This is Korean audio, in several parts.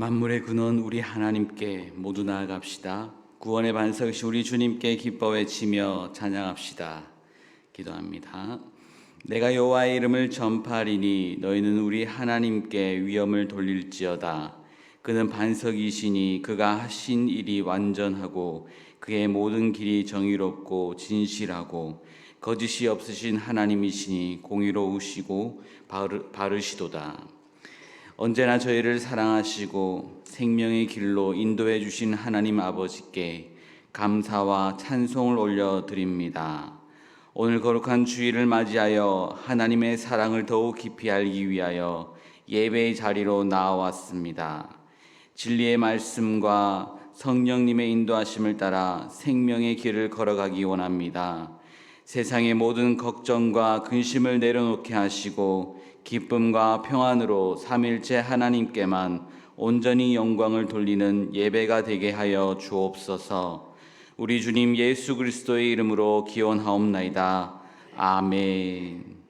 만물의 근원 우리 하나님께 모두 나아갑시다. 구원의 반석이신 우리 주님께 기뻐 외치며 찬양합시다. 기도합니다. 내가 여호와의 이름을 전파하리니 너희는 우리 하나님께 위엄을 돌릴지어다. 그는 반석이시니 그가 하신 일이 완전하고 그의 모든 길이 정의롭고 진실하고 거짓이 없으신 하나님이시니 공의로우시고 바르시도다. 언제나 저희를 사랑하시고 생명의 길로 인도해 주신 하나님 아버지께 감사와 찬송을 올려드립니다. 오늘 거룩한 주일을 맞이하여 하나님의 사랑을 더욱 깊이 알기 위하여 예배의 자리로 나아왔습니다. 진리의 말씀과 성령님의 인도하심을 따라 생명의 길을 걸어가기 원합니다. 세상의 모든 걱정과 근심을 내려놓게 하시고 기쁨과 평안으로 삼일째 하나님께만 온전히 영광을 돌리는 예배가 되게 하여 주옵소서. 우리 주님 예수 그리스도의 이름으로 기원하옵나이다. 아멘.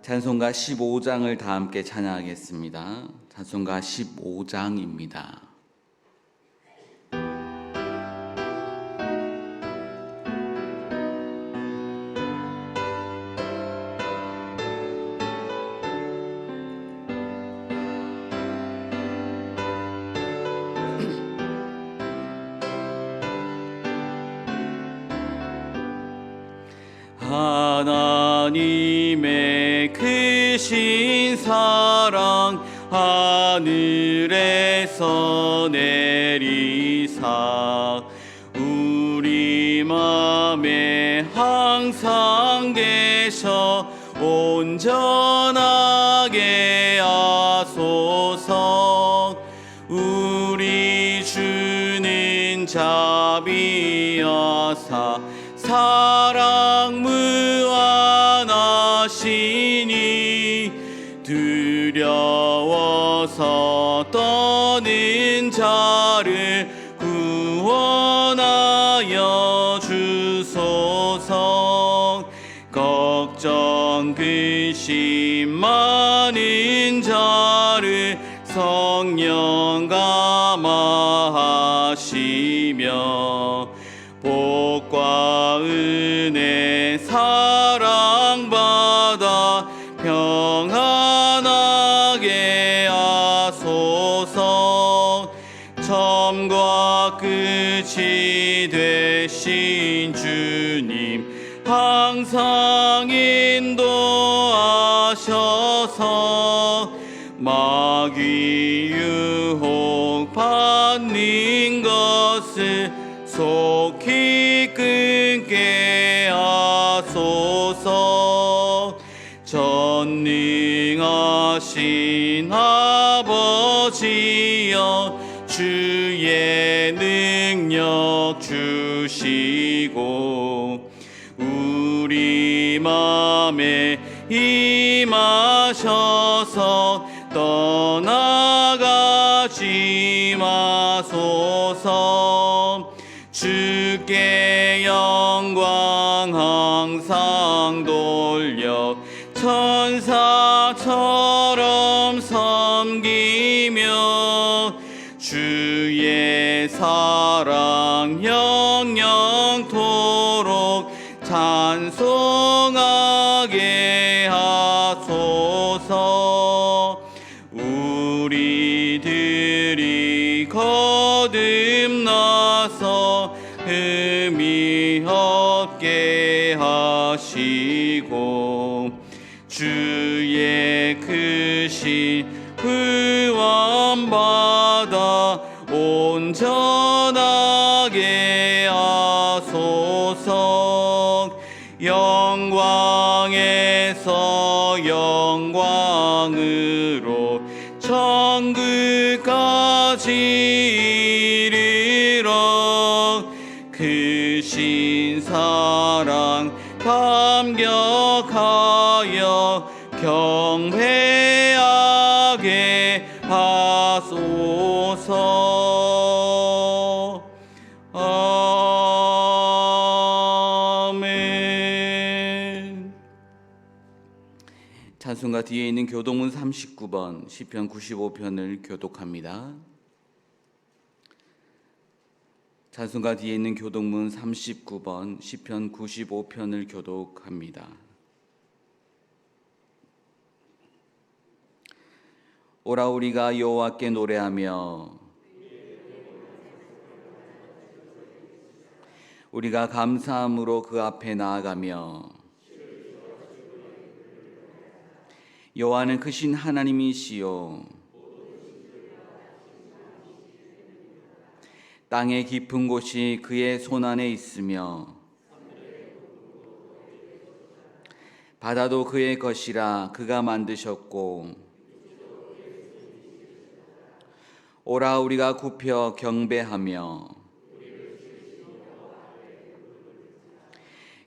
찬송가 15장을 다 함께 찬양하겠습니다. 찬송가 15장입니다. 하나님의 크신 사랑 하늘에서 내리사 우리 맘에 항상 계셔 온전하게 하소서. 우리 주는 자비하사 사랑 무한하시니 두려워서 떠는 자를 구원하여 주소서. 걱정 근심 많은 자를 성령 감화하시며 복과 은혜 사랑받아 평안하게 하소서. 처음과 끝이 되신 주님 항상 인도하셔서 마귀 유혹 받는 것을 속히 끊게 하소서. 전능하신 아버지여 주의 능력 주시고 우리 맘에 임하셔서 떠나가지 마소서. 주께 영광 항상 돌려 천사처럼 섬기며 주의 사랑 영영토록 찬송하게 하소서. 우리들이 거듭나서 흠이 없게 하시고 주의 크신 구원받아 온전하게 하소서. 영광에서 영광으로 천국까지 이르러 크신 사랑 감격하여 경배하게 하소서. 아멘. 찬송가 뒤에 있는 교동문 39번 시편 95편을 교독합니다. 찬송가 뒤에 있는 교동문 39번 시편 95편을 교독합니다. 오라 우리가 여호와께 노래하며 우리가 감사함으로 그 앞에 나아가며 여호와는 크신 하나님이시요 땅의 깊은 곳이 그의 손안에 있으며 바다도 그의 것이라 그가 만드셨고 오라 우리가 굽혀 경배하며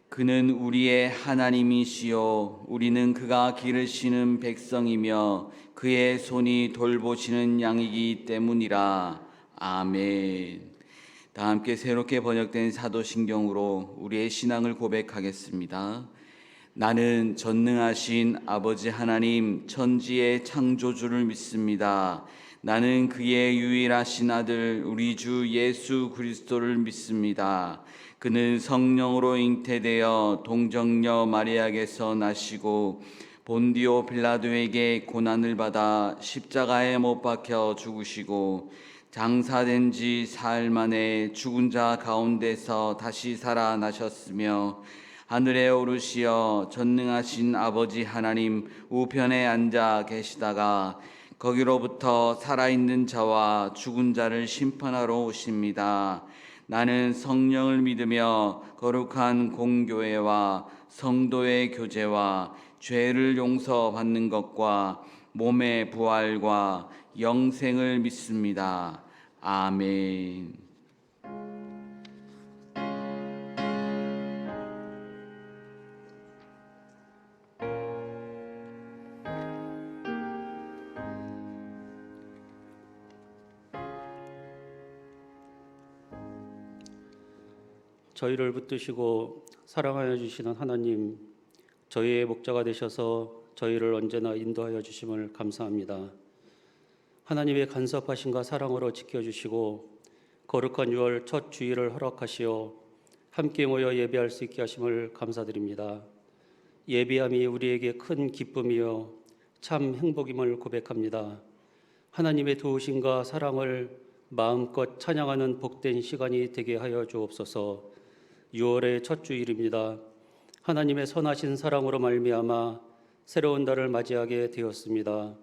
그는 우리의 하나님이시요 우리는 그가 기르시는 백성이며 그의 손이 돌보시는 양이기 때문이라. 아멘. 다 함께 새롭게 번역된 사도신경으로 우리의 신앙을 고백하겠습니다. 나는 전능하신 아버지 하나님 천지의 창조주를 믿습니다. 나는 그의 유일하신 아들 우리 주 예수 그리스도를 믿습니다. 그는 성령으로 잉태되어 동정녀 마리아에게서 나시고 본디오 빌라도에게 고난을 받아 십자가에 못 박혀 죽으시고 장사된 지 사흘 만에 죽은 자 가운데서 다시 살아나셨으며 하늘에 오르시어 전능하신 아버지 하나님 우편에 앉아 계시다가 거기로부터 살아있는 자와 죽은 자를 심판하러 오십니다. 나는 성령을 믿으며 거룩한 공교회와 성도의 교제와 죄를 용서받는 것과 몸의 부활과 영생을 믿습니다. 아멘. 저희를 붙드시고 사랑하여 주시는 하나님, 저희의 목자가 되셔서 저희를 언제나 인도하여 주심을 감사합니다. 하나님의 간섭하심과 사랑으로 지켜주시고 거룩한 6월 첫 주일을 허락하시어 함께 모여 예배할 수 있게 하심을 감사드립니다. 예배함이 우리에게 큰 기쁨이요 참 행복임을 고백합니다. 하나님의 도우심과 사랑을 마음껏 찬양하는 복된 시간이 되게 하여 주옵소서. 6월의 첫 주일입니다. 하나님의 선하신 사랑으로 말미암아 새로운 달을 맞이하게 되었습니다.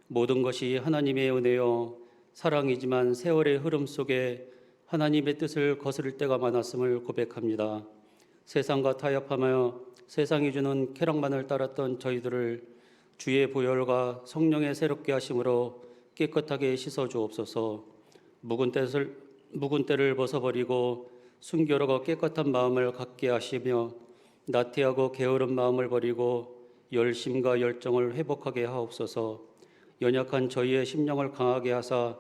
모든 것이 하나님의 은혜요 사랑이지만 세월의 흐름 속에 하나님의 뜻을 거스를 때가 많았음을 고백합니다. 세상과 타협하며 세상이 주는 쾌락만을 따랐던 저희들을 주의 보혈과 성령의 새롭게 하심으로 깨끗하게 씻어 주옵소서. 묵은 때를 벗어버리고 순결하고 깨끗한 마음을 갖게 하시며 나태하고 게으른 마음을 버리고 열심과 열정을 회복하게 하옵소서. 연약한 저희의 심령을 강하게 하사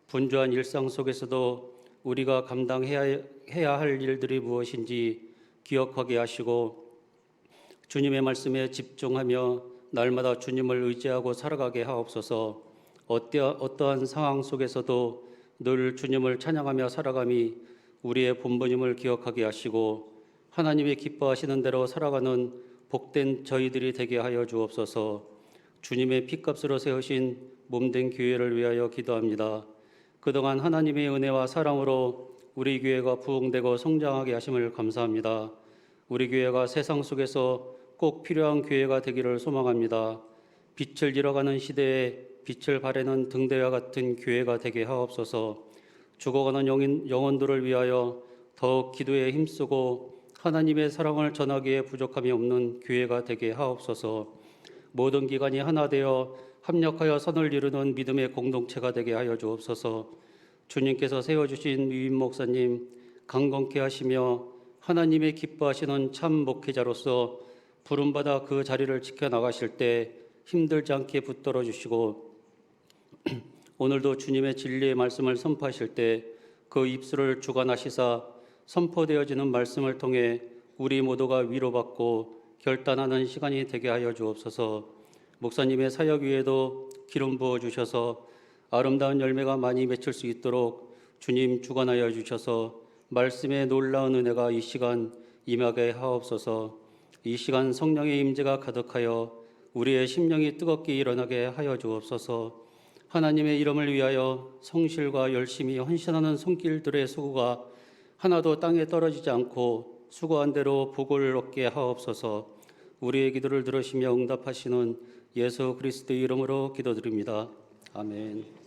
분주한 일상 속에서도 우리가 감당해야 할 일들이 무엇인지 기억하게 하시고 주님의 말씀에 집중하며 날마다 주님을 의지하고 살아가게 하옵소서. 어떠한 상황 속에서도 늘 주님을 찬양하며 살아감이 우리의 본분임을 기억하게 하시고 하나님이 기뻐하시는 대로 살아가는 복된 저희들이 되게 하여 주옵소서. 주님의 피값으로 세우신 몸된 교회를 위하여 기도합니다. 그동안 하나님의 은혜와 사랑으로 우리 교회가 부흥되고 성장하게 하심을 감사합니다. 우리 교회가 세상 속에서 꼭 필요한 교회가 되기를 소망합니다. 빛을 잃어가는 시대에 빛을 발하는 등대와 같은 교회가 되게 하옵소서. 죽어가는 영혼들을 위하여 더욱 기도에 힘쓰고 하나님의 사랑을 전하기에 부족함이 없는 교회가 되게 하옵소서. 모든 기관이 하나 되어 합력하여 선을 이루는 믿음의 공동체가 되게 하여 주옵소서. 주님께서 세워주신 유임 목사님 강건케 하시며 하나님의 기뻐하시는 참 목회자로서 부름받아 그 자리를 지켜나가실 때 힘들지 않게 붙들어 주시고 오늘도 주님의 진리의 말씀을 선포하실 때 그 입술을 주관하시사 선포되어지는 말씀을 통해 우리 모두가 위로받고 결단하는 시간이 되게 하여 주옵소서. 목사님의 사역 위에도 기름 부어 주셔서 아름다운 열매가 많이 맺힐 수 있도록 주님 주관하여 주셔서 말씀의 놀라운 은혜가 이 시간 임하게 하옵소서. 이 시간 성령의 임재가 가득하여 우리의 심령이 뜨겁게 일어나게 하여 주옵소서. 하나님의 이름을 위하여 성실과 열심히 헌신하는 손길들의 수고가 하나도 땅에 떨어지지 않고 수고한 대로 복을 얻게 하옵소서. 우리의 기도를 들으시며 응답하시는 예수 그리스도의 이름으로 기도드립니다. 아멘.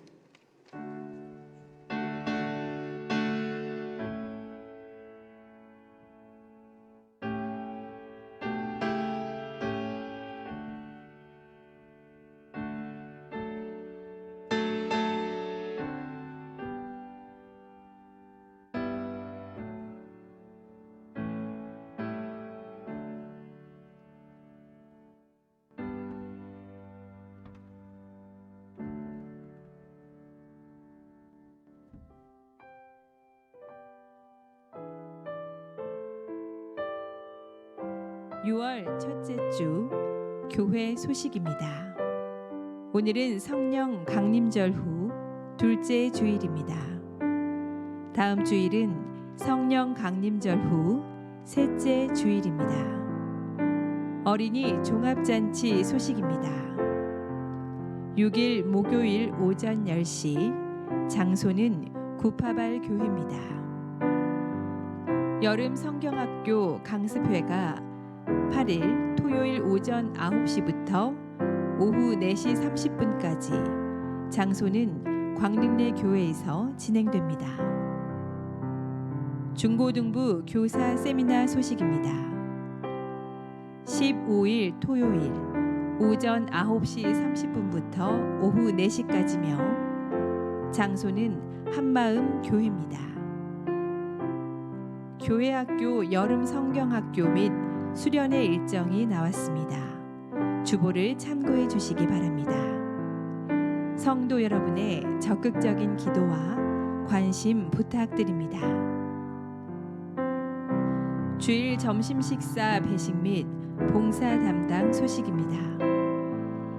(6월) 첫째 주 교회 소식입니다. 오늘은 성령 강림절 후 둘째 주일입니다. 다음 주일은 성령 강림절 후 셋째 주일입니다. 어린이 종합잔치 소식입니다. 6일 목요일 오전 10시, 장소는 구파발 교회입니다. 여름 성경학교 강습회가 8일 토요일 오전 9시부터 오후 4시 30분까지, 장소는 광릉내 교회에서 진행됩니다. 중고등부 교사 세미나 소식입니다. 15일 토요일 오전 9시 30분부터 오후 4시까지며, 장소는 한마음 교회입니다. 교회학교 여름 성경학교 및 수련회 일정이 나왔습니다. 주보를 참고해 주시기 바랍니다. 성도 여러분의 적극적인 기도와 관심 부탁드립니다. 주일 점심 식사 배식 및 봉사 담당 소식입니다.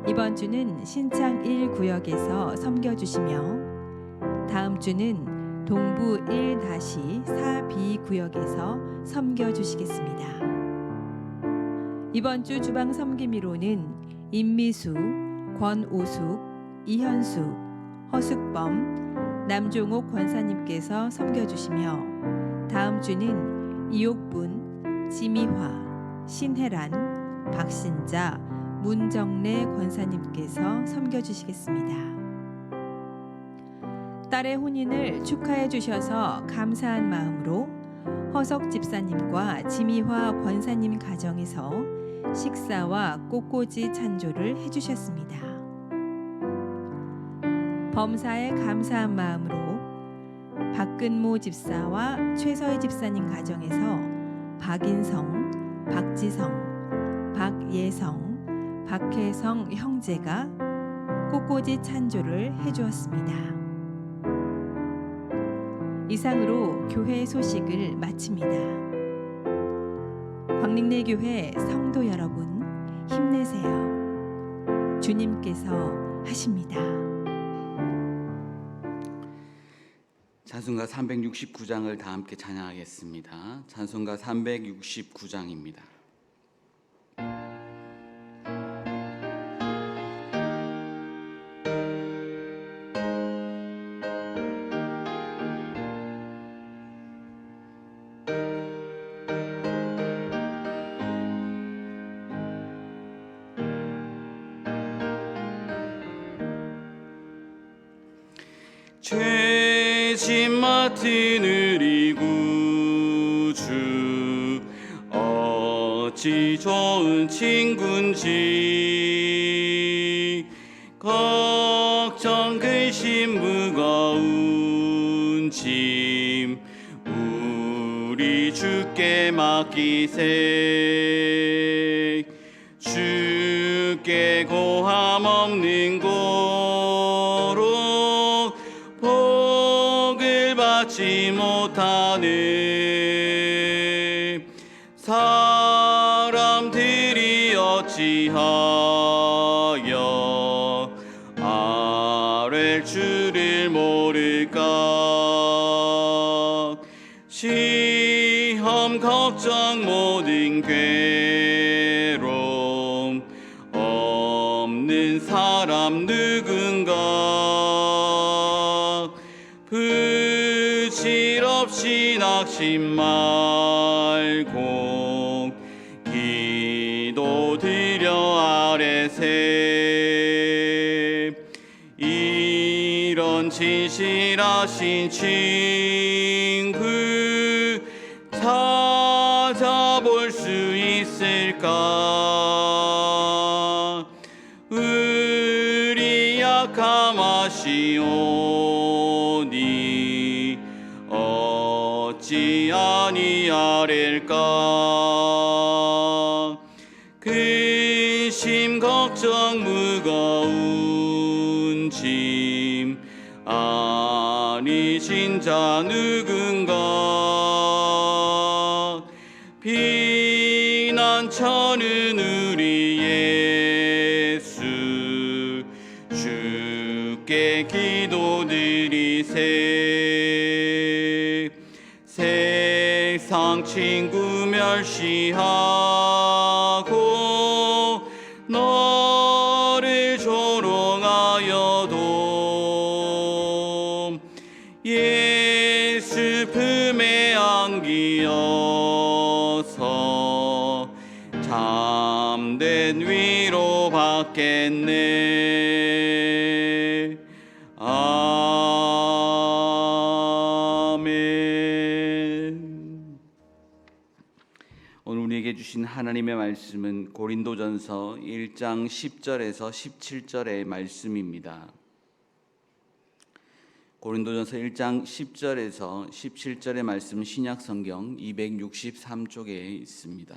이번 주는 신창 1구역에서 섬겨주시며, 다음 주는 동부 1-4B 구역에서 섬겨주시겠습니다. 이번 주 주방 섬김이로는 임미수, 권오숙, 이현숙, 허숙범, 남종옥 권사님께서 섬겨주시며, 다음 주는 이옥분, 지미화, 신혜란, 박신자, 문정래 권사님께서 섬겨주시겠습니다. 딸의 혼인을 축하해 주셔서 감사한 마음으로 허석 집사님과 지미화 권사님 가정에서 식사와 꽃꽂이 찬조를 해주셨습니다. 범사에 감사한 마음으로 박근모 집사와 최서희 집사님 가정에서 박인성, 박지성, 박예성, 박혜성 형제가 꽃꽂이 찬조를 해주었습니다. 이상으로 교회 소식을 마칩니다. 광릉내 교회 성도 여러분, 힘내세요. 주님께서 하십니다. 찬송가 369장을 다 함께 찬양하겠습니다. 찬송가 369장입니다. 죄짐 맡은 우리 구주, 어찌 좋은 친군지, 걱정 근심 무거운 짐 우리 주께 맡기세. 주 주께 고함 없는 고로 복을 받지 못하는 사람들이 어찌하여 아랠 줄을 모를까. 시험 걱정 모든 괴로움 없는 사람 누군가. 부질없이 낙심 말고 기도드려 아뢰세. 이런 진실하신 친구 찾아볼 수 있을까. 우리 약함하시오니 어찌 아니하릴까. 근심 걱정 무거운 짐 아니 진짜 누군가. 피난처는 우리 예수 주께 기도드리세. 세상 친구 멸시하고 너를 조롱하여도 예수 품에 안기어서 참된 위로 받겠네. 아멘. 오늘 우리에게 주신 하나님의 말씀은 고린도전서 1장 10절에서 17절의 말씀입니다. 고린도전서 1장 10절에서 17절의 말씀 신약성경 263쪽에 있습니다.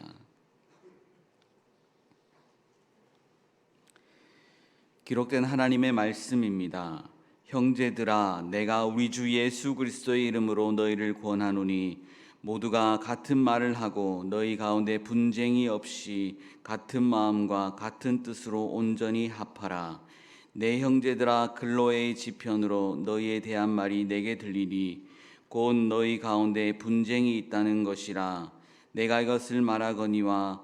기록된 하나님의 말씀입니다. 형제들아, 내가 우리 주 예수 그리스도의 이름으로 너희를 권하노니 모두가 같은 말을 하고 너희 가운데 분쟁이 없이 같은 마음과 같은 뜻으로 온전히 합하라. 내 형제들아, 글로의 지편으로 너희에 대한 말이 내게 들리니 곧 너희 가운데 분쟁이 있다는 것이라. 내가 이것을 말하거니와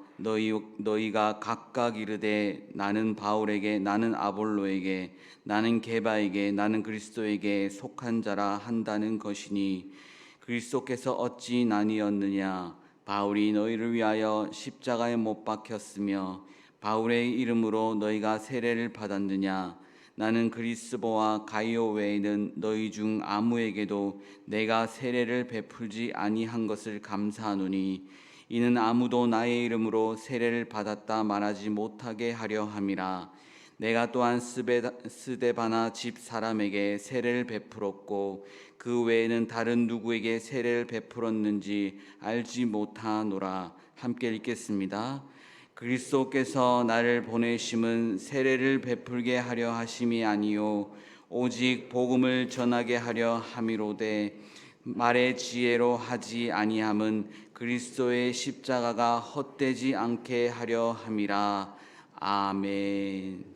너희가 각각 이르되 나는 바울에게, 나는 아볼로에게, 나는 게바에게, 나는 그리스도에게 속한 자라 한다는 것이니 그리스도께서 어찌 나뉘었느냐. 바울이 너희를 위하여 십자가에 못 박혔으며 바울의 이름으로 너희가 세례를 받았느냐. 나는 그리스도와 가이오 외에는 너희 중 아무에게도 내가 세례를 베풀지 아니한 것을 감사하노니 이는 아무도 나의 이름으로 세례를 받았다 말하지 못하게 하려 함이라. 내가 또한 스데바나 집 사람에게 세례를 베풀었고 그 외에는 다른 누구에게 세례를 베풀었는지 알지 못하노라. 함께 읽겠습니다. 그리스도께서 나를 보내심은 세례를 베풀게 하려 하심이 아니요 오직 복음을 전하게 하려 함이로되 말의 지혜로 하지 아니함은 그리스도의 십자가가 헛되지 않게 하려 함이라. 아멘.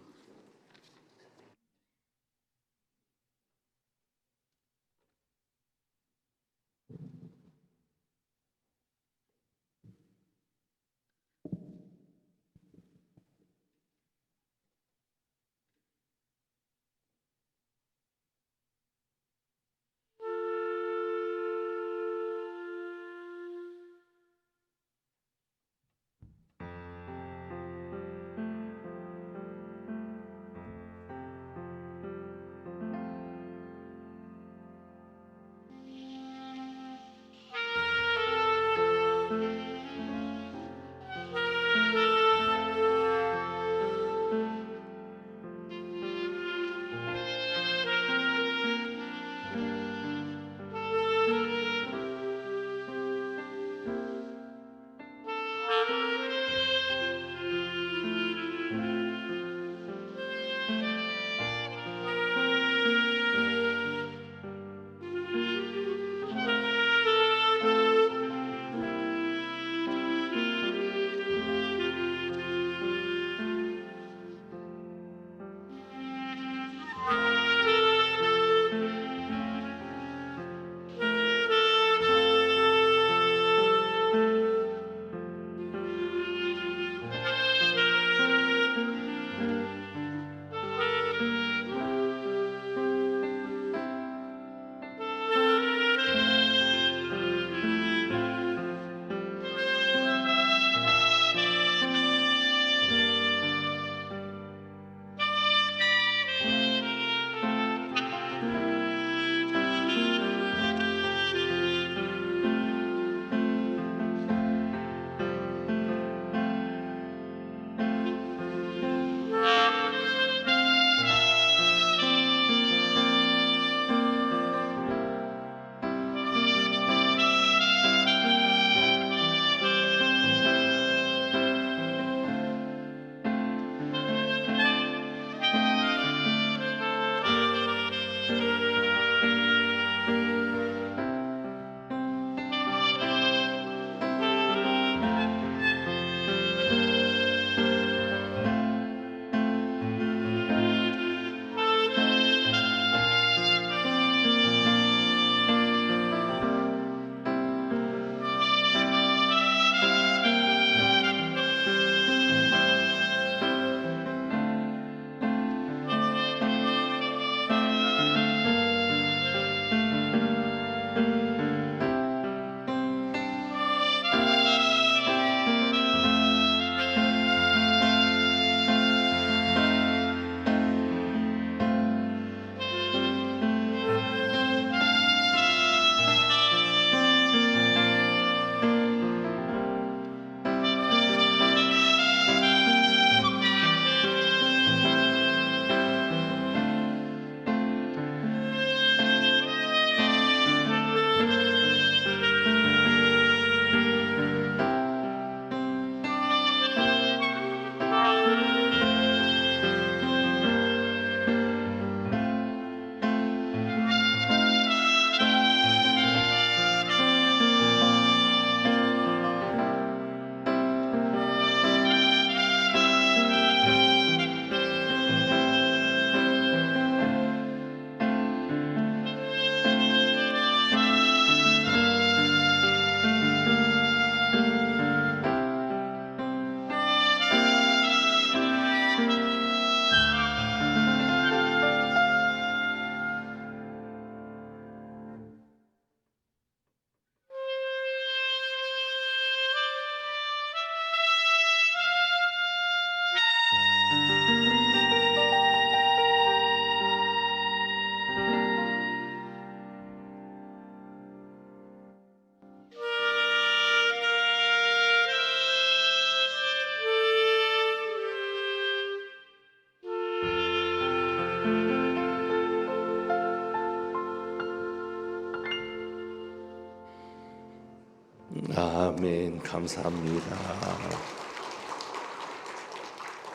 아멘. 감사합니다.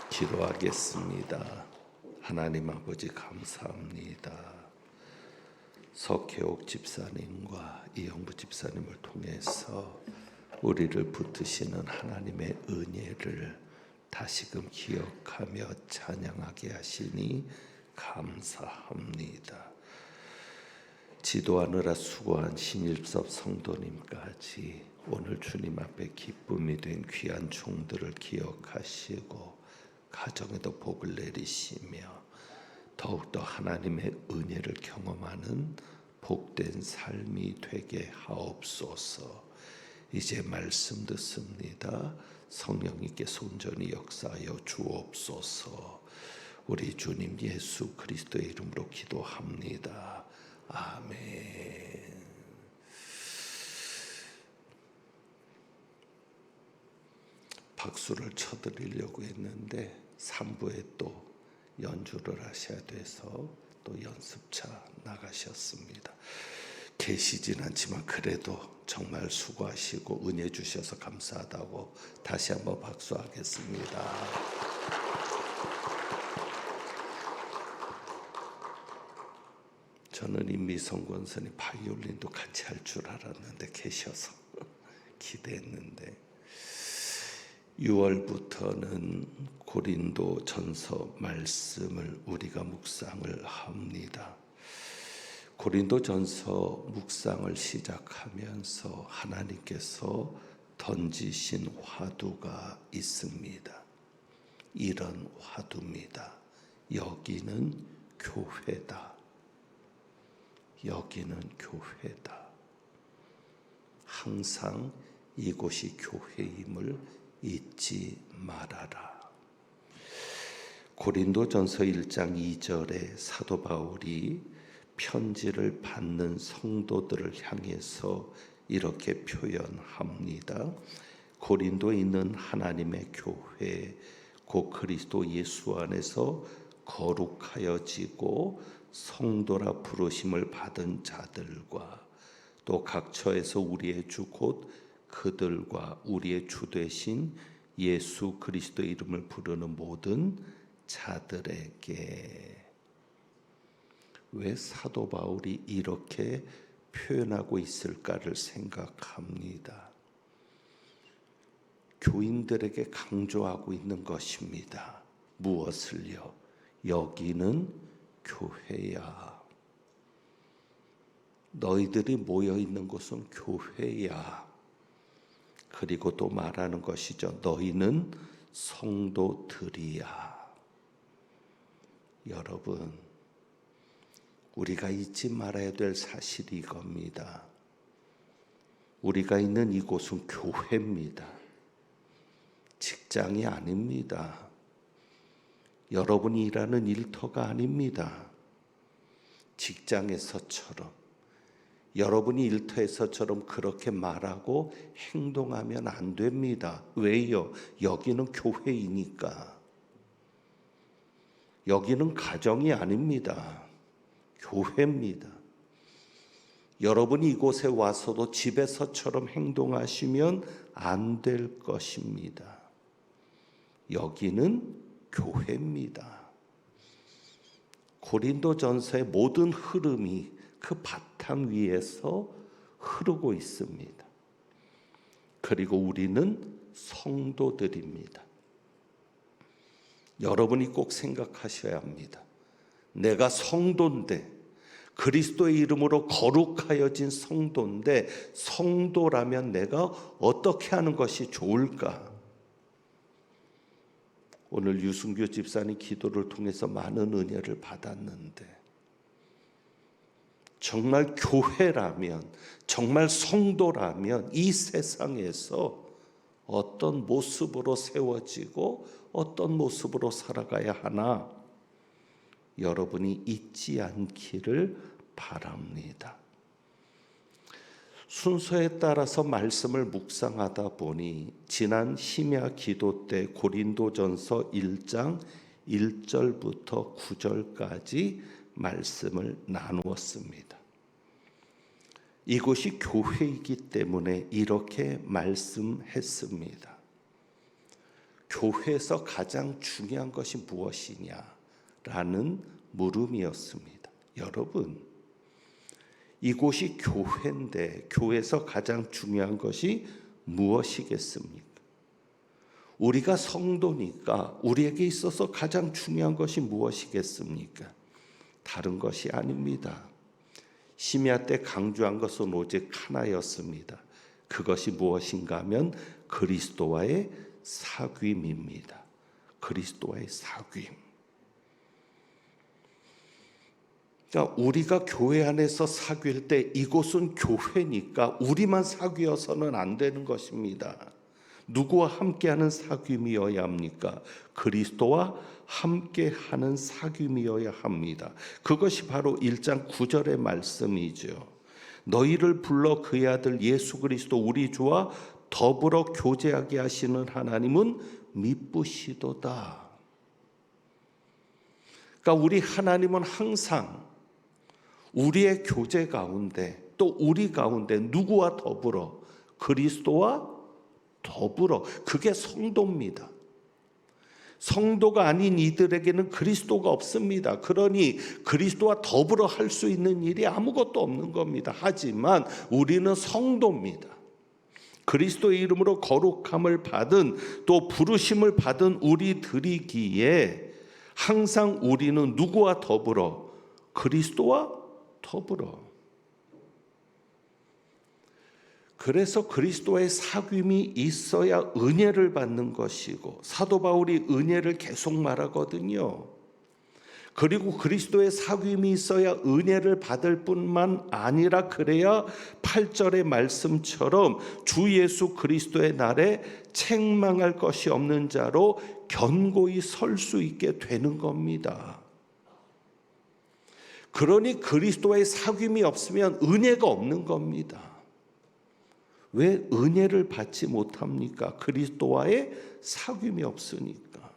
기도하겠습니다. 하나님 아버지 감사합니다. 석혜옥 집사님과 이영부 집사님을 통해서 우리를 붙드시는 하나님의 은혜를 다시금 기억하며 찬양하게 하시니 감사합니다. 지도하느라 수고한 신일섭 성도님까지 오늘 주님 앞에 기쁨이 된 귀한 종들을 기억하시고 가정에도 복을 내리시며 더욱더 하나님의 은혜를 경험하는 복된 삶이 되게 하옵소서. 이제 말씀 듣습니다. 성령님께서 온전히 역사하여 주옵소서. 우리 주님 예수 그리스도의 이름으로 기도합니다. 아멘. 박수를 쳐드리려고 했는데 3부에 또 연주를 하셔야 돼서 또 연습차 나가셨습니다. 계시진 않지만 그래도 정말 수고하시고 은혜 주셔서 감사하다고 다시 한번 박수하겠습니다. 저는 임미성 권사님 바이올린도 같이 할 줄 알았는데 계셔서 기대했는데 6월부터는 고린도 전서 말씀을 우리가 묵상을 합니다. 고린도 전서 묵상을 시작하면서 하나님께서 던지신 화두가 있습니다. 이런 화두입니다. 여기는 교회다. 여기는 교회다. 항상 이곳이 교회임을 잊지 말아라. 고린도전서 1장 2절에 사도 바울이 편지를 받는 성도들을 향해서 이렇게 표현합니다. 고린도에 있는 하나님의 교회 곧 그리스도 예수 안에서 거룩하여지고 성도라 부르심을 받은 자들과 또 각처에서 우리의 주 곧 그들과 우리의 주 되신 예수 그리스도의 이름을 부르는 모든 자들에게. 왜 사도 바울이 이렇게 표현하고 있을까를 생각합니다. 교인들에게 강조하고 있는 것입니다. 무엇을요? 여기는 교회야. 너희들이 모여 있는 곳은 교회야. 그리고 또 말하는 것이죠. 너희는 성도들이야. 여러분, 우리가 잊지 말아야 될 사실이 이겁니다. 우리가 있는 이곳은 교회입니다. 직장이 아닙니다. 여러분이 일하는 일터가 아닙니다. 직장에서처럼 여러분이 일터에서처럼 그렇게 말하고 행동하면 안 됩니다. 왜요? 여기는 교회이니까. 여기는 가정이 아닙니다. 교회입니다. 여러분이 이곳에 와서도 집에서처럼 행동하시면 안 될 것입니다. 여기는 교회입니다. 고린도전서의 모든 흐름이 그 바탕 위에서 흐르고 있습니다. 그리고 우리는 성도들입니다. 여러분이 꼭 생각하셔야 합니다. 내가 성도인데, 그리스도의 이름으로 거룩하여진 성도인데, 성도라면 내가 어떻게 하는 것이 좋을까? 오늘 유승규 집사님 기도를 통해서 많은 은혜를 받았는데, 정말 교회라면, 정말 성도라면 이 세상에서 어떤 모습으로 세워지고 어떤 모습으로 살아가야 하나 여러분이 잊지 않기를 바랍니다. 순서에 따라서 말씀을 묵상하다 보니 지난 심야 기도 때 고린도전서 1장 1절부터 9절까지 말씀을 나누었습니다. 이곳이 교회이기 때문에 이렇게 말씀했습니다. 교회에서 가장 중요한 것이 무엇이냐라는 물음이었습니다. 여러분, 이곳이 교회인데 교회에서 가장 중요한 것이 무엇이겠습니까? 우리가 성도니까 우리에게 있어서 가장 중요한 것이 무엇이겠습니까? 다른 것이 아닙니다. 심야 때 강조한 것은 오직 하나였습니다. 그것이 무엇인가 하면 그리스도와의 사귐입니다. 그리스도와의 사귐. 그러니까 우리가 교회 안에서 사귈 때 이곳은 교회니까 우리만 사귀어서는 안 되는 것입니다. 누구와 함께하는 사귐이어야 합니까? 그리스도와 함께하는 사귐이어야 합니다. 그것이 바로 1장 9절의 말씀이죠. 너희를 불러 그의 아들 예수 그리스도 우리 주와 더불어 교제하게 하시는 하나님은 미쁘시도다. 그러니까 우리 하나님은 항상 우리의 교제 가운데 또 우리 가운데 누구와 더불어? 그리스도와 더불어. 그게 성도입니다. 성도가 아닌 이들에게는 그리스도가 없습니다. 그러니 그리스도와 더불어 할 수 있는 일이 아무것도 없는 겁니다. 하지만 우리는 성도입니다. 그리스도의 이름으로 거룩함을 받은 또 부르심을 받은 우리들이기에 항상 우리는 누구와 더불어? 그리스도와 더불어. 그래서 그리스도의 사귐이 있어야 은혜를 받는 것이고 사도 바울이 은혜를 계속 말하거든요. 그리고 그리스도의 사귐이 있어야 은혜를 받을 뿐만 아니라 그래야 8절의 말씀처럼 주 예수 그리스도의 날에 책망할 것이 없는 자로 견고히 설 수 있게 되는 겁니다. 그러니 그리스도의 사귐이 없으면 은혜가 없는 겁니다. 왜 은혜를 받지 못합니까? 그리스도와의 사귐이 없으니까.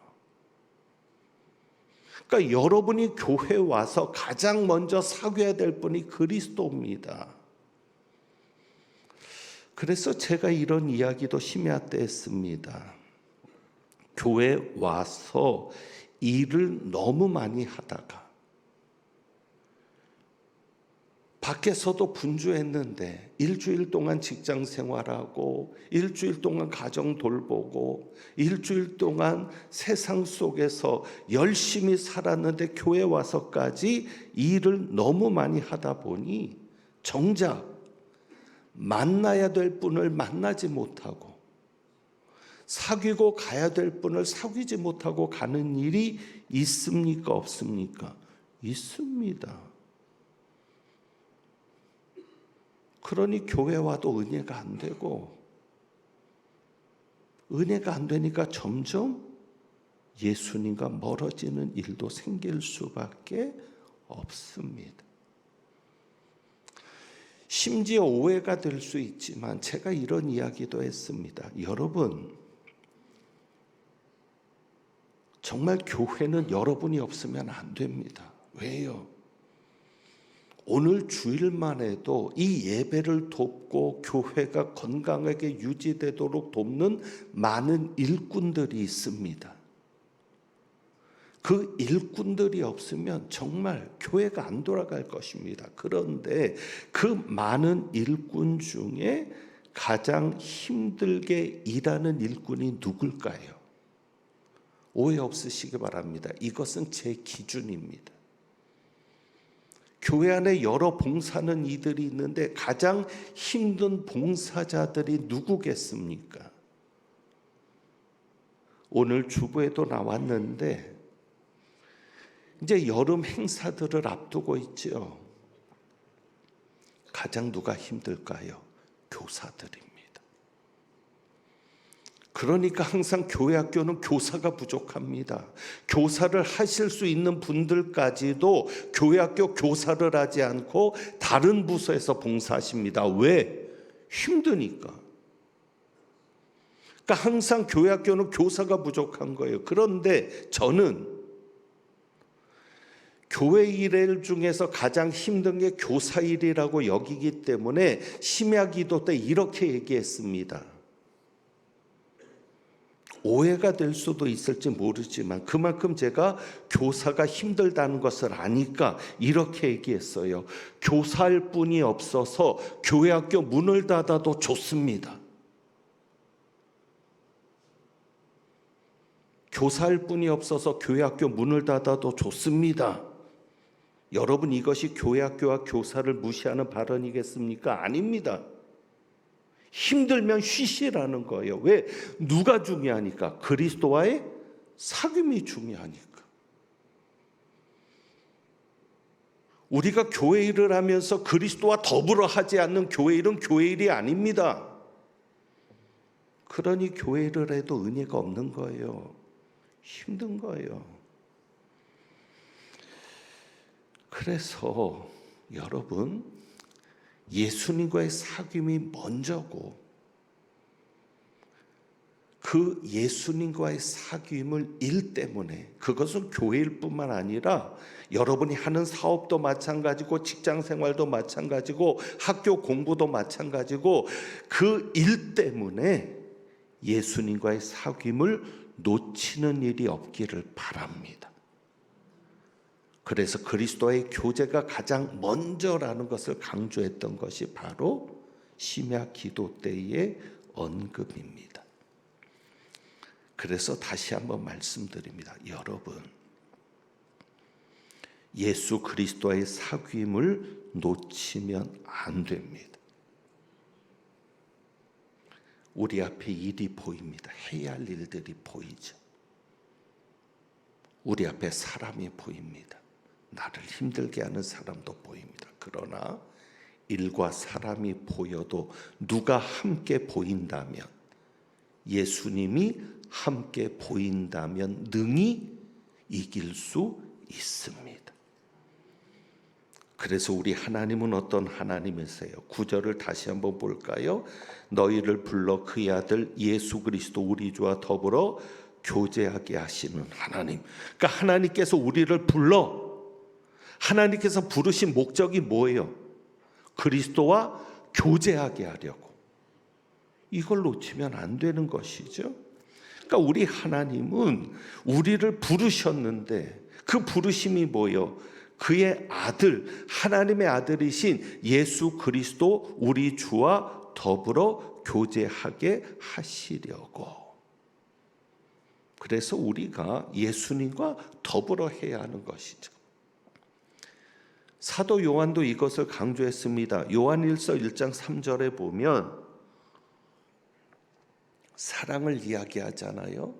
그러니까 여러분이 교회 와서 가장 먼저 사귀어야 될 분이 그리스도입니다. 그래서 제가 이런 이야기도 심야 때 했습니다. 교회 와서 일을 너무 많이 하다가 밖에서도 분주했는데 일주일 동안 직장 생활하고 일주일 동안 가정 돌보고 일주일 동안 세상 속에서 열심히 살았는데 교회 와서까지 일을 너무 많이 하다 보니 정작 만나야 될 분을 만나지 못하고 사귀고 가야 될 분을 사귀지 못하고 가는 일이 있습니까? 없습니까? 있습니다. 그러니 교회 와도 은혜가 안 되고 은혜가 안 되니까 점점 예수님과 멀어지는 일도 생길 수밖에 없습니다. 심지어 오해가 될 수 있지만 제가 이런 이야기도 했습니다. 여러분, 정말 교회는 여러분이 없으면 안 됩니다. 왜요? 오늘 주일만 해도 이 예배를 돕고 교회가 건강하게 유지되도록 돕는 많은 일꾼들이 있습니다. 그 일꾼들이 없으면 정말 교회가 안 돌아갈 것입니다. 그런데 그 많은 일꾼 중에 가장 힘들게 일하는 일꾼이 누굴까요? 오해 없으시기 바랍니다. 이것은 제 기준입니다. 교회 안에 여러 봉사하는 이들이 있는데 가장 힘든 봉사자들이 누구겠습니까? 오늘 주부에도 나왔는데 이제 여름 행사들을 앞두고 있죠. 가장 누가 힘들까요? 교사들입니다. 그러니까 항상 교회 학교는 교사가 부족합니다. 교사를 하실 수 있는 분들까지도 교회 학교 교사를 하지 않고 다른 부서에서 봉사하십니다. 왜? 힘드니까. 그러니까 항상 교회 학교는 교사가 부족한 거예요. 그런데 저는 교회 일 중에서 가장 힘든 게 교사 일이라고 여기기 때문에 심야 기도 때 이렇게 얘기했습니다. 오해가 될 수도 있을지 모르지만 그만큼 제가 교사가 힘들다는 것을 아니까 이렇게 얘기했어요. 교사할 분이 없어서 교회 학교 문을 닫아도 좋습니다. 교사할 분이 없어서 교회 학교 문을 닫아도 좋습니다. 여러분, 이것이 교회 학교와 교사를 무시하는 발언이겠습니까? 아닙니다. 힘들면 쉬시라는 거예요. 왜? 누가 중요하니까? 그리스도와의 사귐이 중요하니까. 우리가 교회 일을 하면서 그리스도와 더불어 하지 않는 교회 일은 교회 일이 아닙니다. 그러니 교회 일을 해도 은혜가 없는 거예요. 힘든 거예요. 그래서 여러분, 예수님과의 사귐이 먼저고 그 예수님과의 사귐을 일 때문에, 그것은 교회일 뿐만 아니라 여러분이 하는 사업도 마찬가지고 직장 생활도 마찬가지고 학교 공부도 마찬가지고 그 일 때문에 예수님과의 사귐을 놓치는 일이 없기를 바랍니다. 그래서 그리스도의 교제가 가장 먼저라는 것을 강조했던 것이 바로 심야 기도 때의 언급입니다. 그래서 다시 한번 말씀드립니다. 여러분, 예수 그리스도의 사귐을 놓치면 안 됩니다. 우리 앞에 일이 보입니다. 해야 할 일들이 보이죠. 우리 앞에 사람이 보입니다. 나를 힘들게 하는 사람도 보입니다. 그러나 일과 사람이 보여도 누가 함께 보인다면, 예수님이 함께 보인다면 능히 이길 수 있습니다. 그래서 우리 하나님은 어떤 하나님이세요? 9절을 다시 한번 볼까요? 너희를 불러 그의 아들 예수 그리스도 우리 주와 더불어 교제하게 하시는 하나님. 그러니까 하나님께서 우리를 불러, 하나님께서 부르신 목적이 뭐예요? 그리스도와 교제하게 하려고. 이걸 놓치면 안 되는 것이죠. 그러니까 우리 하나님은 우리를 부르셨는데 그 부르심이 뭐예요? 그의 아들, 하나님의 아들이신 예수 그리스도 우리 주와 더불어 교제하게 하시려고. 그래서 우리가 예수님과 더불어 해야 하는 것이죠. 사도 요한도 이것을 강조했습니다. 요한일서 1장 3절에 보면 사랑을 이야기하잖아요.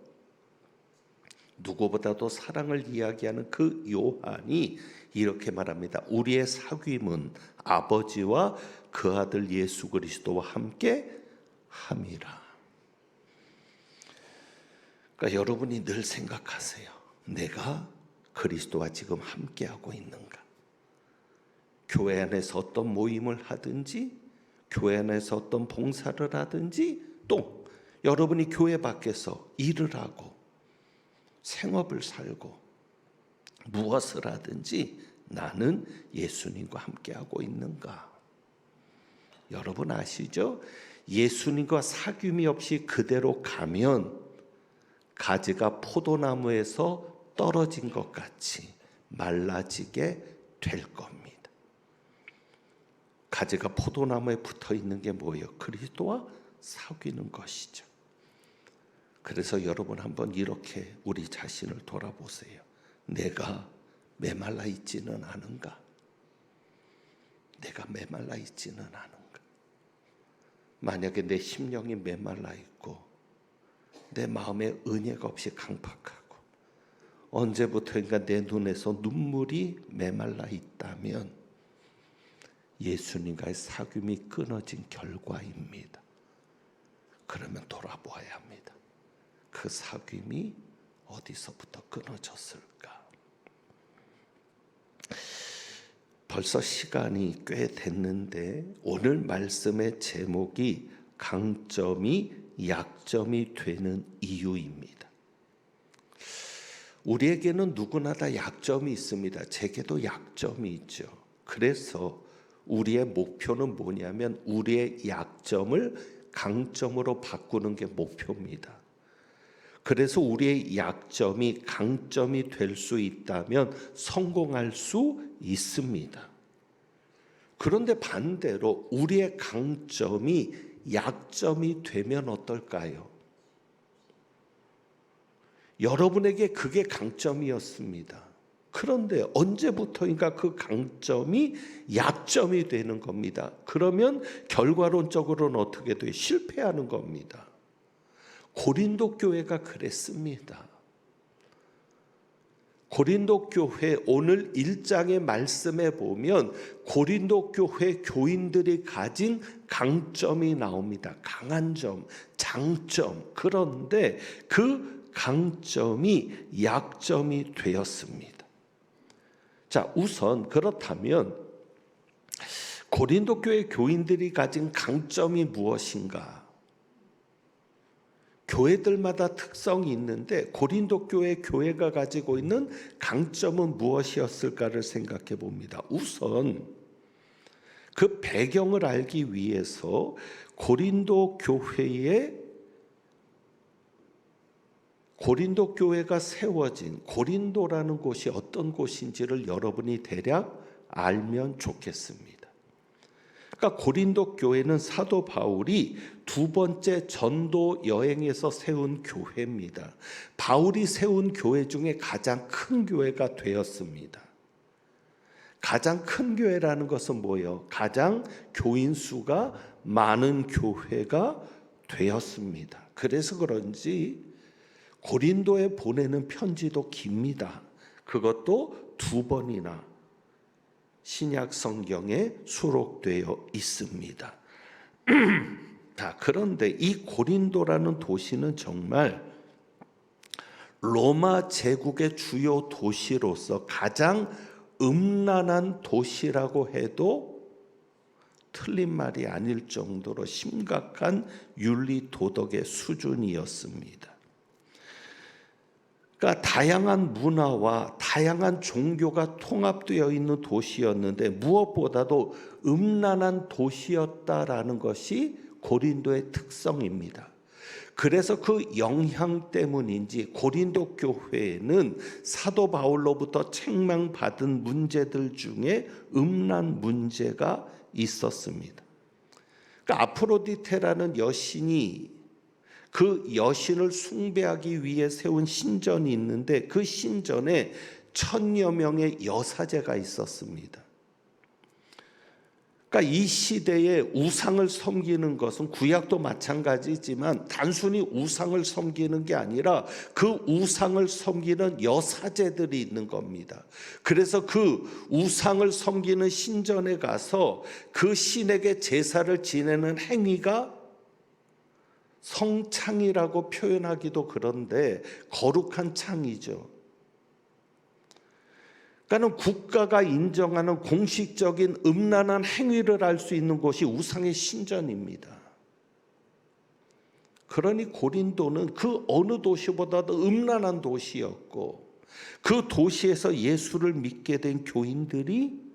누구보다도 사랑을 이야기하는 그 요한이 이렇게 말합니다. 우리의 사귐은 아버지와 그 아들 예수 그리스도와 함께 함이라. 그러니까 여러분이 늘 생각하세요. 내가 그리스도와 지금 함께하고 있는가? 교회 안에서 어떤 모임을 하든지, 교회 안에서 어떤 봉사를 하든지, 또 여러분이 교회 밖에서 일을 하고 생업을 살고 무엇을 하든지 나는 예수님과 함께하고 있는가? 여러분 아시죠? 예수님과 사귐이 없이 그대로 가면 가지가 포도나무에서 떨어진 것 같이 말라지게 될 겁니다. 가지가 포도나무에 붙어 있는 게 뭐예요? 그리스도와 사귀는 것이죠. 그래서 여러분 한번 이렇게 우리 자신을 돌아보세요. 내가 메말라 있지는 않은가? 내가 메말라 있지는 않은가? 만약에 내 심령이 메말라 있고 내 마음에 은혜가 없이 강팍하고 언제부터인가 내 눈에서 눈물이 메말라 있다면 예수님과의 사귐이 끊어진 결과입니다. 그러면 돌아보아야 합니다. 그 사귐이 어디서부터 끊어졌을까? 벌써 시간이 꽤 됐는데 오늘 말씀의 제목이 강점이 약점이 되는 이유입니다. 우리에게는 누구나 다 약점이 있습니다. 제게도 약점이 있죠. 그래서 우리의 목표는 뭐냐면 우리의 약점을 강점으로 바꾸는 게 목표입니다. 그래서 우리의 약점이 강점이 될 수 있다면 성공할 수 있습니다. 그런데 반대로 우리의 강점이 약점이 되면 어떨까요? 여러분에게 그게 강점이었습니다. 그런데 언제부터인가 그 강점이 약점이 되는 겁니다. 그러면 결과론적으로는 어떻게 돼요? 실패하는 겁니다. 고린도 교회가 그랬습니다. 고린도 교회 오늘 1장의 말씀에 보면 고린도 교회 교인들이 가진 강점이 나옵니다. 강한 점, 장점. 그런데 그 강점이 약점이 되었습니다. 자, 우선 그렇다면 고린도 교회 교인들이 가진 강점이 무엇인가? 교회들마다 특성이 있는데 고린도 교회가 가지고 있는 강점은 무엇이었을까를 생각해 봅니다. 우선 그 배경을 알기 위해서 고린도 교회가 세워진 고린도라는 곳이 어떤 곳인지를 여러분이 대략 알면 좋겠습니다. 그러니까 고린도 교회는 사도 바울이 두 번째 전도 여행에서 세운 교회입니다. 바울이 세운 교회 중에 가장 큰 교회가 되었습니다. 가장 큰 교회라는 것은 뭐예요? 가장 교인 수가 많은 교회가 되었습니다. 그래서 그런지 고린도에 보내는 편지도 깁니다. 그것도 2번이나 신약 성경에 수록되어 있습니다. 자, 그런데 이 고린도라는 도시는 정말 로마 제국의 주요 도시로서 가장 음란한 도시라고 해도 틀린 말이 아닐 정도로 심각한 윤리 도덕의 수준이었습니다. 그러니까 다양한 문화와 다양한 종교가 통합되어 있는 도시였는데 무엇보다도 음란한 도시였다라는 것이 고린도의 특성입니다. 그래서 그 영향 때문인지 고린도 교회에는 사도 바울로부터 책망받은 문제들 중에 음란 문제가 있었습니다. 그러니까 아프로디테라는 여신이 그 여신을 숭배하기 위해 세운 신전이 있는데 그 신전에 1000여 명의 여사제가 있었습니다. 그러니까 이 시대에 우상을 섬기는 것은 구약도 마찬가지지만 단순히 우상을 섬기는 게 아니라 그 우상을 섬기는 여사제들이 있는 겁니다. 그래서 그 우상을 섬기는 신전에 가서 그 신에게 제사를 지내는 행위가 성창이라고 표현하기도 그런데 거룩한 창이죠. 그러니까 국가가 인정하는 공식적인 음란한 행위를 할 수 있는 곳이 우상의 신전입니다. 그러니 고린도는 그 어느 도시보다도 음란한 도시였고 그 도시에서 예수를 믿게 된 교인들이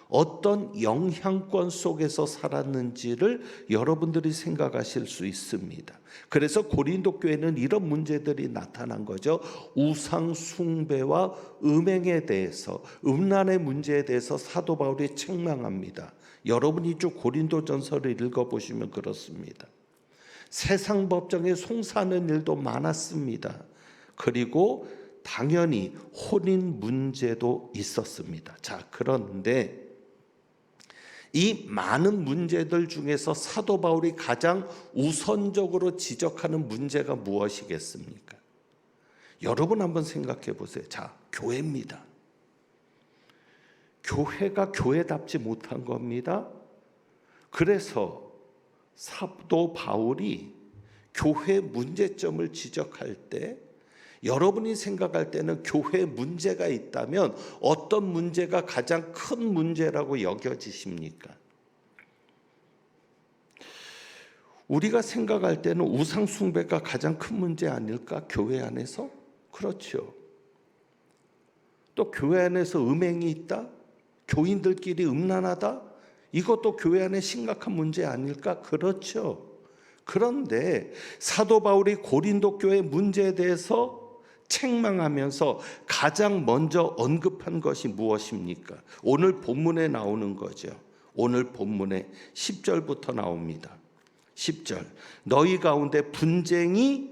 어떤 영향권 속에서 살았는지를 여러분들이 생각하실 수 있습니다. 그래서 고린도 교회는 이런 문제들이 나타난 거죠. 우상 숭배와 음행에 대해서, 음란의 문제에 대해서 사도 바울이 책망합니다. 여러분이 쭉 고린도전서를 읽어보시면 그렇습니다. 세상 법정에 송사하는 일도 많았습니다. 그리고 당연히 혼인 문제도 있었습니다. 자, 그런데 이 많은 문제들 중에서 사도 바울이 가장 우선적으로 지적하는 문제가 무엇이겠습니까? 여러분 한번 생각해 보세요. 자, 교회입니다. 교회가 교회답지 못한 겁니다. 그래서 사도 바울이 교회 문제점을 지적할 때 여러분이 생각할 때는 교회에 문제가 있다면 어떤 문제가 가장 큰 문제라고 여겨지십니까? 우리가 생각할 때는 우상 숭배가 가장 큰 문제 아닐까? 교회 안에서? 그렇죠. 또 교회 안에서 음행이 있다? 교인들끼리 음란하다? 이것도 교회 안에 심각한 문제 아닐까? 그렇죠. 그런데 사도 바울이 고린도 교회 문제에 대해서 책망하면서 가장 먼저 언급한 것이 무엇입니까? 오늘 본문에 나오는 거죠. 오늘 본문에 10절부터 나옵니다. 10절, 너희 가운데 분쟁이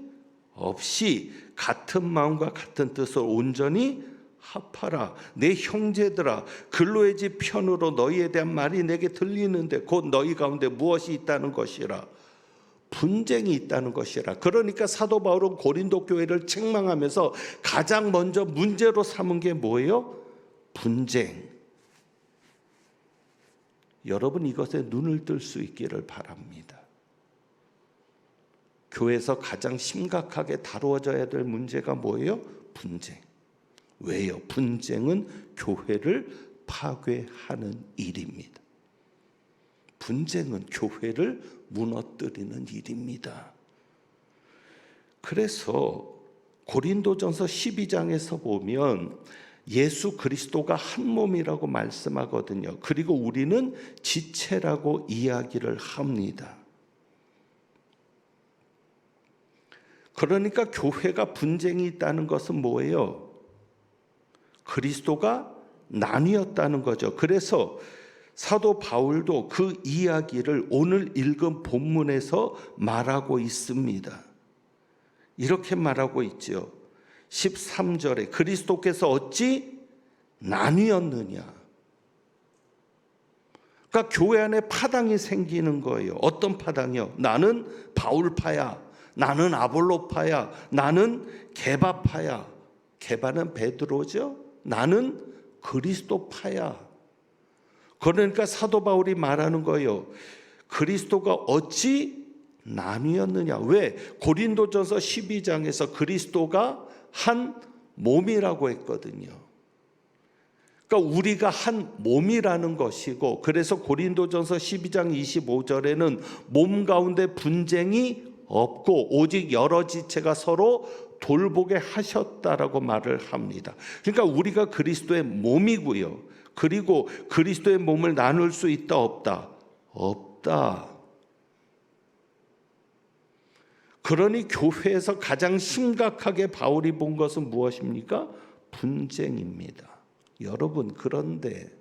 없이 같은 마음과 같은 뜻으로 온전히 합하라. 내 형제들아, 근로의 집 편으로 너희에 대한 말이 내게 들리는데 곧 너희 가운데 무엇이 있다는 것이라. 분쟁이 있다는 것이라. 그러니까 사도 바울은 고린도 교회를 책망하면서 가장 먼저 문제로 삼은 게 뭐예요? 분쟁. 여러분, 이것에 눈을 뜰 수 있기를 바랍니다. 교회에서 가장 심각하게 다루어져야 될 문제가 뭐예요? 분쟁. 왜요? 분쟁은 교회를 파괴하는 일입니다. 분쟁은 교회를 무너뜨리는 일입니다. 그래서 고린도전서 12장에서 보면 예수 그리스도가 한 몸이라고 말씀하거든요. 그리고 우리는 지체라고 이야기를 합니다. 그러니까 교회가 분쟁이 있다는 것은 뭐예요? 그리스도가 나뉘었다는 거죠. 그래서 사도 바울도 그 이야기를 오늘 읽은 본문에서 말하고 있습니다. 이렇게 말하고 있죠. 13절에 그리스도께서 어찌 나뉘었느냐. 그러니까 교회 안에 파당이 생기는 거예요. 어떤 파당이요? 나는 바울파야, 나는 아볼로파야, 나는 게바파야. 게바는 베드로죠. 나는 그리스도파야. 그러니까 사도 바울이 말하는 거예요. 그리스도가 어찌 나뉘었느냐. 왜? 고린도전서 12장에서 그리스도가 한 몸이라고 했거든요. 그러니까 우리가 한 몸이라는 것이고, 그래서 고린도전서 12장 25절에는 몸 가운데 분쟁이 없고 오직 여러 지체가 서로 돌보게 하셨다라고 말을 합니다. 그러니까 우리가 그리스도의 몸이고요. 그리고 그리스도의 몸을 나눌 수 있다 없다? 없다. 그러니 교회에서 가장 심각하게 바울이 본 것은 무엇입니까? 분쟁입니다. 여러분, 그런데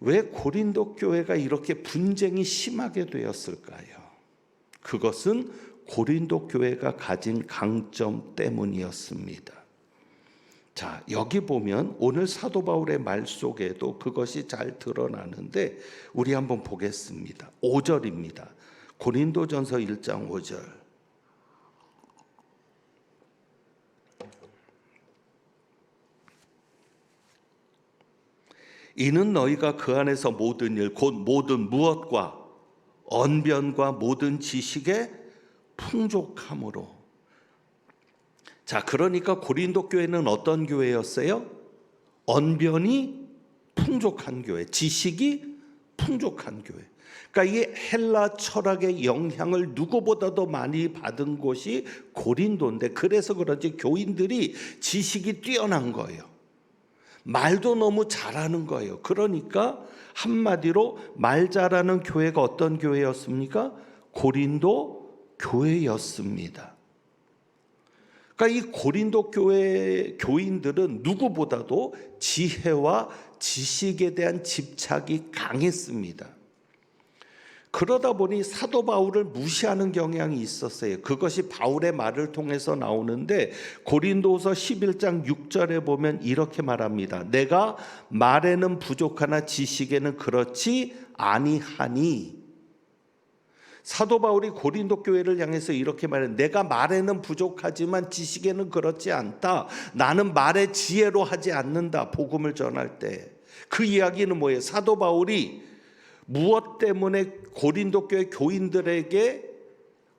왜 고린도 교회가 이렇게 분쟁이 심하게 되었을까요? 그것은 고린도 교회가 가진 강점 때문이었습니다. 자, 여기 보면 오늘 사도 바울의 말 속에도 그것이 잘 드러나는데 우리 한번 보겠습니다. 5절입니다. 고린도전서 1장 5절. 이는 너희가 그 안에서 모든 일, 곧 모든 무엇과 언변과 모든 지식에 풍족함으로. 자, 그러니까 고린도 교회는 어떤 교회였어요? 언변이 풍족한 교회, 지식이 풍족한 교회. 그러니까 이 헬라 철학의 영향을 누구보다도 많이 받은 곳이 고린도인데, 그래서 그런지 교인들이 지식이 뛰어난 거예요. 말도 너무 잘하는 거예요. 그러니까 한마디로 말 잘하는 교회가 어떤 교회였습니까? 고린도 교회였습니다. 그러니까 이 고린도 교회 교인들은 누구보다도 지혜와 지식에 대한 집착이 강했습니다. 그러다 보니 사도 바울을 무시하는 경향이 있었어요. 그것이 바울의 말을 통해서 나오는데 고린도서 11장 6절에 보면 이렇게 말합니다. 내가 말에는 부족하나 지식에는 그렇지 아니하니. 사도 바울이 고린도 교회를 향해서 이렇게 말해요. 내가 말에는 부족하지만 지식에는 그렇지 않다. 나는 말의 지혜로 하지 않는다. 복음을 전할 때. 그 이야기는 뭐예요? 사도 바울이 무엇 때문에 고린도 교회 교인들에게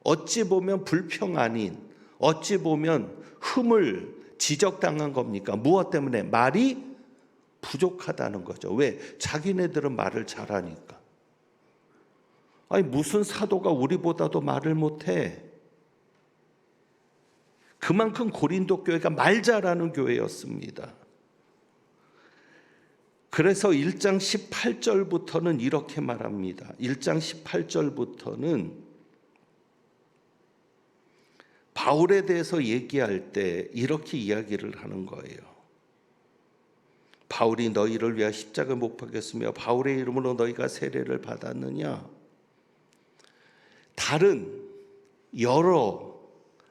어찌 보면 불평 아닌, 어찌 보면 흠을 지적당한 겁니까? 무엇 때문에? 말이 부족하다는 거죠. 왜? 자기네들은 말을 잘하니까. 아니, 무슨 사도가 우리보다도 말을 못해? 그만큼 고린도 교회가 말 잘하는 교회였습니다. 그래서 1장 18절부터는 이렇게 말합니다. 1장 18절부터는 바울에 대해서 얘기할 때 이렇게 이야기를 하는 거예요. 바울이 너희를 위하여 십자가에 못 박혔으며 바울의 이름으로 너희가 세례를 받았느냐? 다른 여러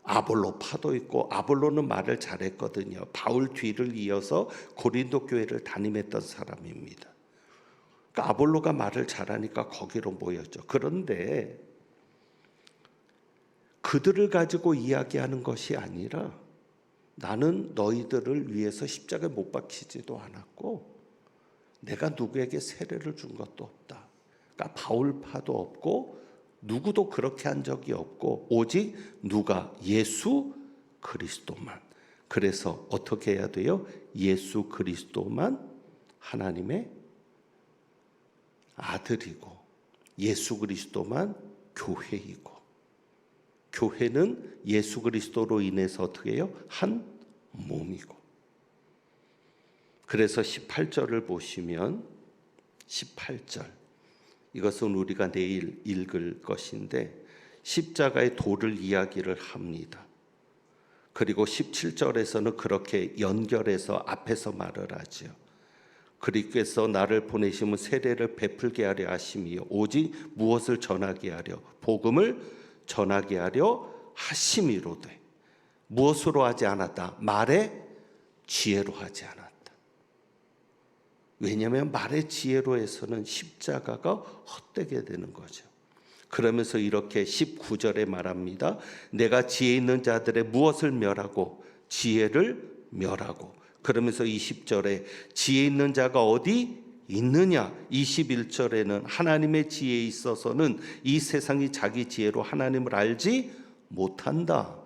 아볼로파도 있고, 아볼로는 말을 잘했거든요. 바울 뒤를 이어서 고린도 교회를 담임했던 사람입니다. 그러니까 아볼로가 말을 잘하니까 거기로 모였죠. 그런데 그들을 가지고 이야기하는 것이 아니라 나는 너희들을 위해서 십자가에 못 박히지도 않았고 내가 누구에게 세례를 준 것도 없다. 그러니까 바울파도 없고 누구도 그렇게 한 적이 없고 오직 누가? 예수 그리스도만. 그래서 어떻게 해야 돼요? 예수 그리스도만 하나님의 아들이고 예수 그리스도만 교회이고 교회는 예수 그리스도로 인해서 어떻게 해요? 한 몸이고. 그래서 18절을 보시면 18절 이것은 우리가 내일 읽을 것인데 십자가의 도를 이야기를 합니다. 그리고 17절에서는 그렇게 연결해서 앞에서 말을 하죠. 그리스도께서 나를 보내심은 세례를 베풀게 하려 하심이요 오직 무엇을 전하게 하려? 복음을 전하게 하려 하심이로되 무엇으로 하지 않았다? 말의 지혜로 하지 않았다. 왜냐하면 말의 지혜로 해서는 십자가가 헛되게 되는 거죠. 그러면서 이렇게 19절에 말합니다. 내가 지혜 있는 자들의 무엇을 멸하고 지혜를 멸하고. 그러면서 20절에 지혜 있는 자가 어디 있느냐? 21절에는 하나님의 지혜에 있어서는 이 세상이 자기 지혜로 하나님을 알지 못한다.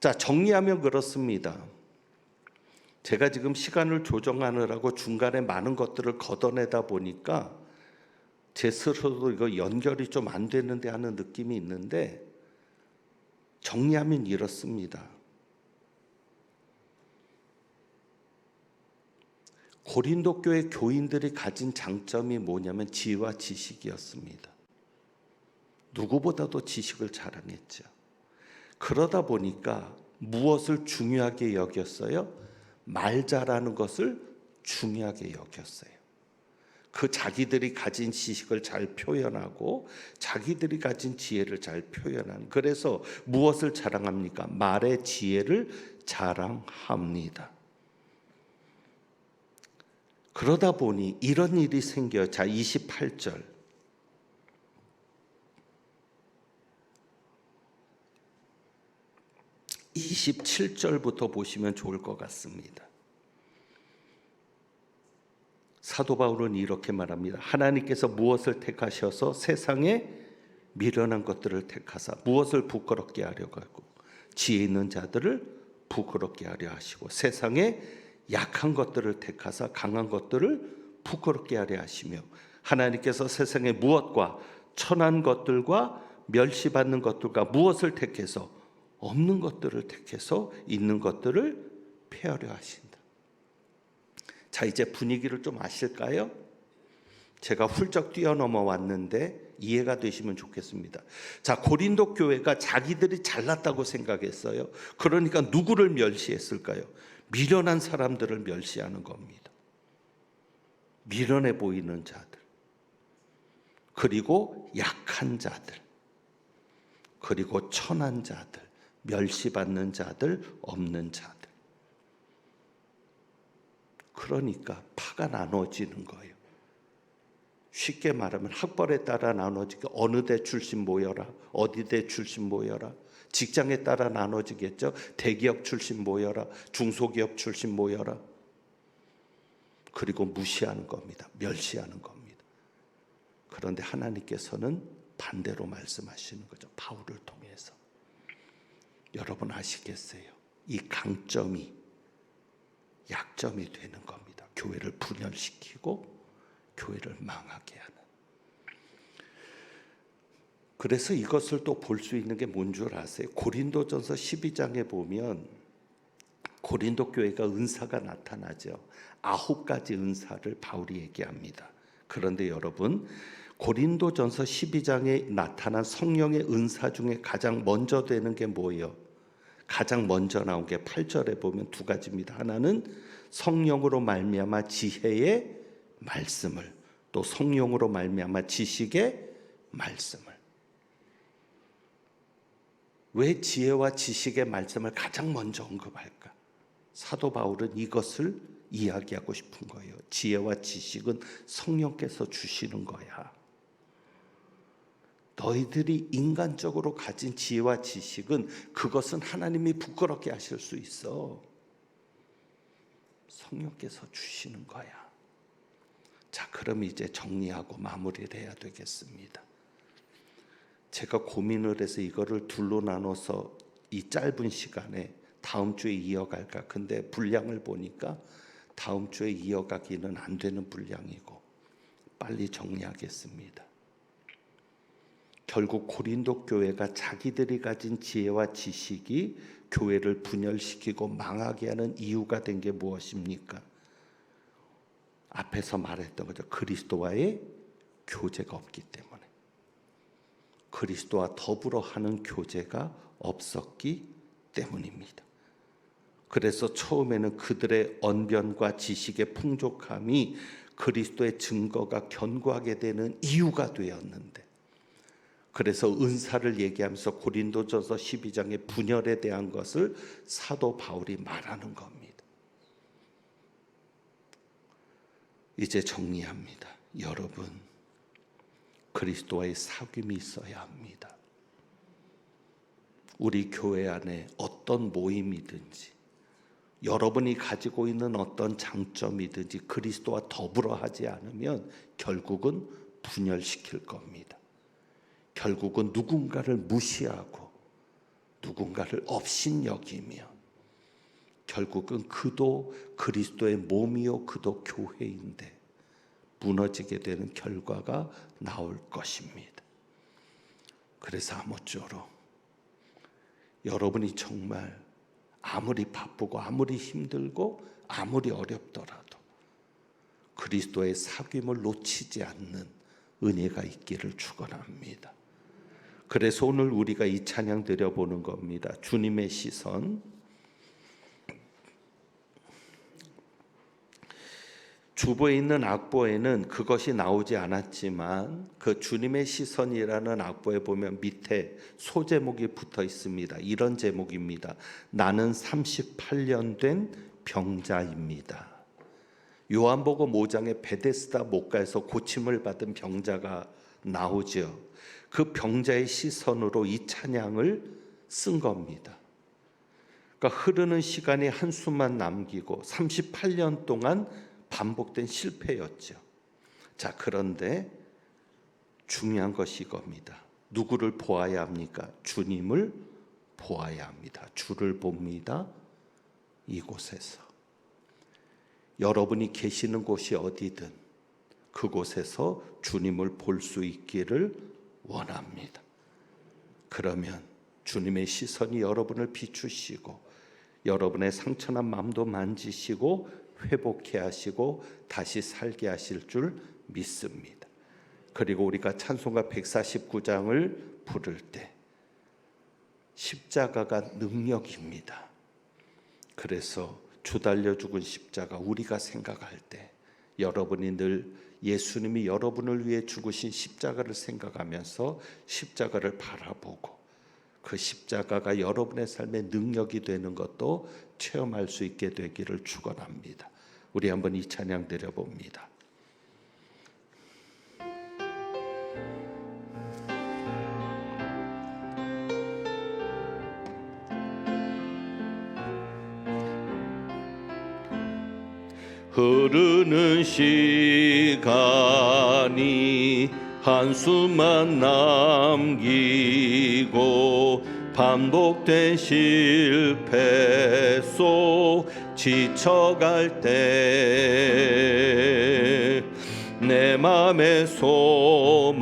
자, 정리하면 그렇습니다. 제가 지금 시간을 조정하느라고 중간에 많은 것들을 걷어내다 보니까 제 스스로도 이거 연결이 좀 안 되는데 하는 느낌이 있는데 정리하면 이렇습니다. 고린도 교회 교인들이 가진 장점이 뭐냐면 지혜와 지식이었습니다. 누구보다도 지식을 자랑했죠. 그러다 보니까 무엇을 중요하게 여겼어요? 말 잘하는 것을 중요하게 여겼어요. 그 자기들이 가진 지식을 잘 표현하고 자기들이 가진 지혜를 잘 표현하는. 그래서 무엇을 자랑합니까? 말의 지혜를 자랑합니다. 그러다 보니 이런 일이 생겨요. 자, 28절. 27절부터 보시면 좋을 것 같습니다. 사도 바울은 이렇게 말합니다. 하나님께서 무엇을 택하셔서 세상에 미련한 것들을 택하사 무엇을 부끄럽게 하려고 하고 지혜 있는 자들을 부끄럽게 하려 하시고 세상에 약한 것들을 택하사 강한 것들을 부끄럽게 하려 하시며 하나님께서 세상에 무엇과 천한 것들과 멸시받는 것들과 무엇을 택해서 없는 것들을 택해서 있는 것들을 폐하려 하신다. 자, 이제 분위기를 좀 아실까요? 제가 훌쩍 뛰어넘어 왔는데 이해가 되시면 좋겠습니다. 자, 고린도 교회가 자기들이 잘났다고 생각했어요. 그러니까 누구를 멸시했을까요? 미련한 사람들을 멸시하는 겁니다. 미련해 보이는 자들, 그리고 약한 자들, 그리고 천한 자들, 멸시받는 자들, 없는 자들. 그러니까 파가 나눠지는 거예요. 쉽게 말하면 학벌에 따라 나눠지게 어느 대 출신 모여라, 어디 대 출신 모여라. 직장에 따라 나눠지겠죠. 대기업 출신 모여라, 중소기업 출신 모여라. 그리고 무시하는 겁니다. 멸시하는 겁니다. 그런데 하나님께서는 반대로 말씀하시는 거죠. 바울을 통해서. 여러분 아시겠어요? 이 강점이 약점이 되는 겁니다. 교회를 분열시키고 교회를 망하게 하는. 그래서 이것을 또 볼 수 있는 게 뭔 줄 아세요? 고린도전서 12장에 보면 고린도 교회가 은사가 나타나죠. 9가지 은사를 바울이 얘기합니다. 그런데 여러분, 고린도전서 12장에 나타난 성령의 은사 중에 가장 먼저 되는 게 뭐예요? 가장 먼저 나온 게 8절에 보면 2가지입니다. 하나는 성령으로 말미암아 지혜의 말씀을, 또 성령으로 말미암아 지식의 말씀을. 왜 지혜와 지식의 말씀을 가장 먼저 언급할까? 사도 바울은 이것을 이야기하고 싶은 거예요. 지혜와 지식은 성령께서 주시는 거야. 너희들이 인간적으로 가진 지혜와 지식은 그것은 하나님이 부끄럽게 하실 수 있어. 성령께서 주시는 거야. 자, 그럼 이제 정리하고 마무리를 해야 되겠습니다. 제가 고민을 해서 이거를 둘로 나눠서 이 짧은 시간에 다음 주에 이어갈까? 근데 분량을 보니까 다음 주에 이어가기는 안 되는 분량이고 빨리 정리하겠습니다. 결국 고린도 교회가 자기들이 가진 지혜와 지식이 교회를 분열시키고 망하게 하는 이유가 된 게 무엇입니까? 앞에서 말했던 거죠. 그리스도와의 교제가 없기 때문에. 그리스도와 더불어 하는 교제가 없었기 때문입니다. 그래서 처음에는 그들의 언변과 지식의 풍족함이 그리스도의 증거가 견고하게 되는 이유가 되었는데, 그래서 은사를 얘기하면서 고린도전서 12장의 분열에 대한 것을 사도 바울이 말하는 겁니다. 이제 정리합니다. 여러분, 그리스도와의 사귐이 있어야 합니다. 우리 교회 안에 어떤 모임이든지 여러분이 가지고 있는 어떤 장점이든지 그리스도와 더불어 하지 않으면 결국은 분열시킬 겁니다. 결국은 누군가를 무시하고 누군가를 업신여기며 결국은 그도 그리스도의 몸이요 그도 교회인데 무너지게 되는 결과가 나올 것입니다. 그래서 아무쪼록 여러분이 정말 아무리 바쁘고 아무리 힘들고 아무리 어렵더라도 그리스도의 사귐을 놓치지 않는 은혜가 있기를 축원합니다. 그래서 오늘 우리가 이 찬양 드려보는 겁니다. 주님의 시선. 주보에 있는 악보에는 그것이 나오지 않았지만 그 주님의 시선이라는 악보에 보면 밑에 소제목이 붙어 있습니다. 이런 제목입니다. 나는 38년 된 병자입니다. 요한복음 5장에 베데스다 목가에서 고침을 받은 병자가 나오죠. 그 병자의 시선으로 이 찬양을 쓴 겁니다. 그러니까 흐르는 시간이 한숨만 남기고 38년 동안 반복된 실패였죠. 자, 그런데 중요한 것이 이겁니다. 누구를 보아야 합니까? 주님을 보아야 합니다. 주를 봅니다. 이곳에서. 여러분이 계시는 곳이 어디든 그곳에서 주님을 볼 수 있기를 원합니다. 그러면 주님의 시선이 여러분을 비추시고 여러분의 상처난 마음도 만지시고 회복해 하시고 다시 살게 하실 줄 믿습니다. 그리고 우리가 찬송가 149장을 부를 때 십자가가 능력입니다. 그래서 주 달려 죽은 십자가 우리가 생각할 때 여러분이 늘 예수님이 여러분을 위해 죽으신 십자가를 생각하면서 십자가를 바라보고 그 십자가가 여러분의 삶의 능력이 되는 것도 체험할 수 있게 되기를 축원합니다. 우리 한번 이 찬양 드려봅니다. 흐르는 시간이 한숨만 남기고 반복된 실패 속 지쳐갈 때 내 맘의 소망이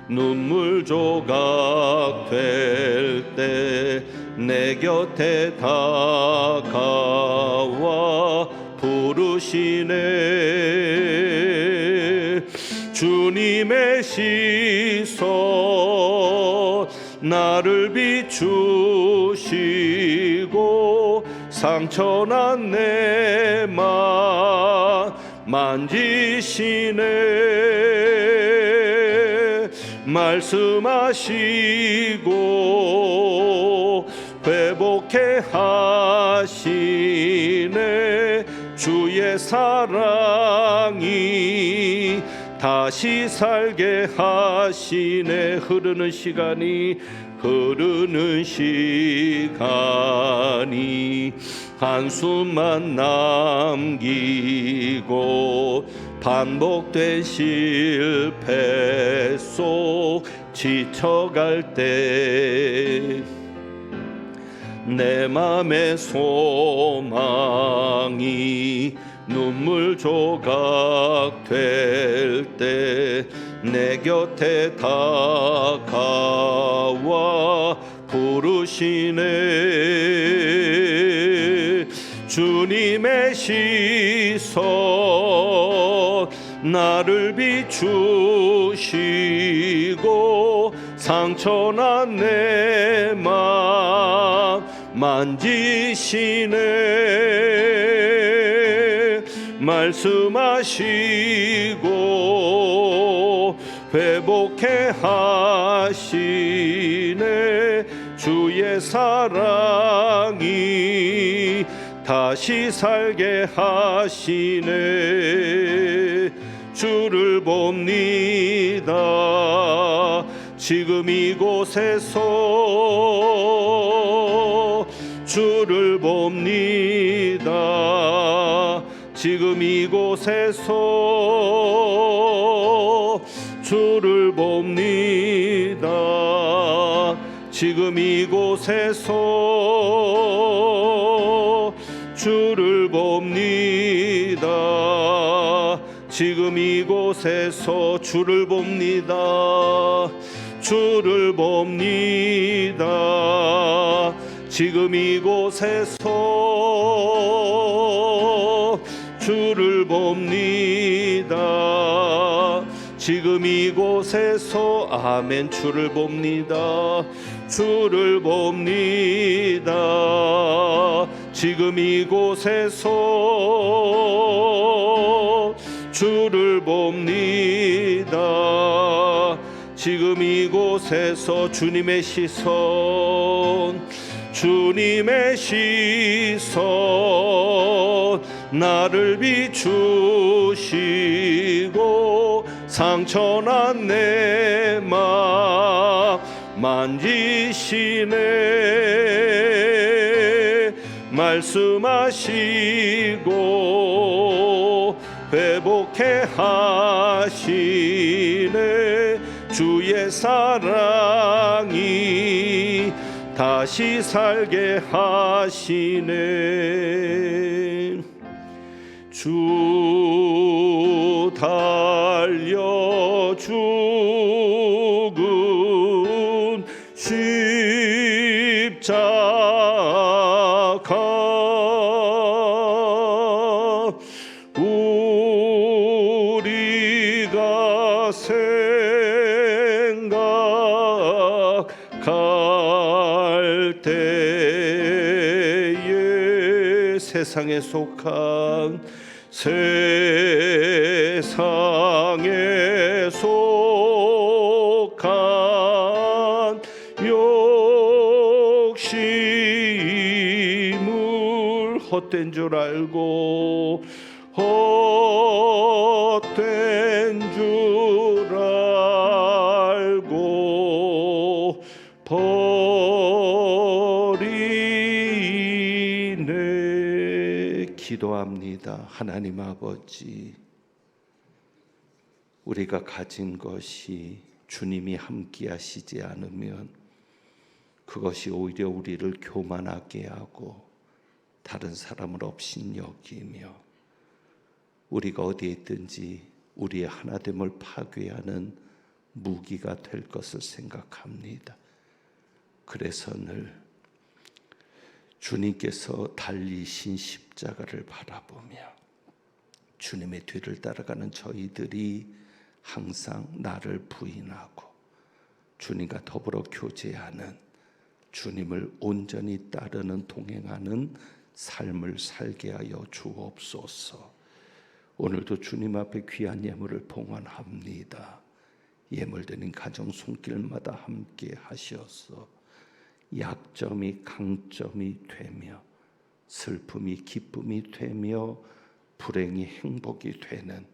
눈물 조각 될 때 내 곁에 다가와 부르시네. 주님의 시선 나를 비추시고 상처난 내 맘 만지시네. 말씀하시고 회복해 하시네. 주의 사랑이 다시 살게 하시네. 흐르는 시간이 한숨만 남기고 반복된 실패 속 지쳐갈 때 내 맘의 소망이 눈물 조각 될 때 내 곁에 다가와 부르시네. 주님의 시선 나를 비추시고 상처난 내 맘 만지시네. 말씀하시고 회복해 하시네. 주의 사랑이 다시 살게 하시네. 주를 봅니다. 지금 이곳에서 주를 봅니다. 지금 이곳에서 주를 봅니다. 지금 이곳에서 주를 봅니다. 지금 이곳에서 주를 봅니다. 주를 봅니다. 지금 이곳에서 주를 봅니다. 지금 이곳에서 아멘. 주를 봅니다. 주를 봅니다. 지금 이곳에서 주를 봅니다. 지금 이곳에서 주님의 시선 주님의 시선 나를 비추시고 상처난 내 맘 만지시네. 말씀하시고 회복해 하시네. 주의 사랑이 다시 살게 하시네. 주 달려 죽은 십자가 우리가 생각할 때에 세상에 속한 욕심을 헛된 줄 알고 헛된 줄 알고 버리네. 기도합니다. 하나님 아버지, 우리가 가진 것이 주님이 함께 하시지 않으면 그것이 오히려 우리를 교만하게 하고 다른 사람을 업신여기며 우리가 어디에 있든지 우리의 하나됨을 파괴하는 무기가 될 것을 생각합니다. 그래서 늘 주님께서 달리신 십자가를 바라보며 주님의 뒤를 따라가는 저희들이 항상 나를 부인하고 주님과 더불어 교제하는, 주님을 온전히 따르는 동행하는 삶을 살게 하여 주옵소서. 오늘도 주님 앞에 귀한 예물을 봉헌합니다. 예물 드린 가정 손길마다 함께 하셔서 약점이 강점이 되며 슬픔이 기쁨이 되며 불행이 행복이 되는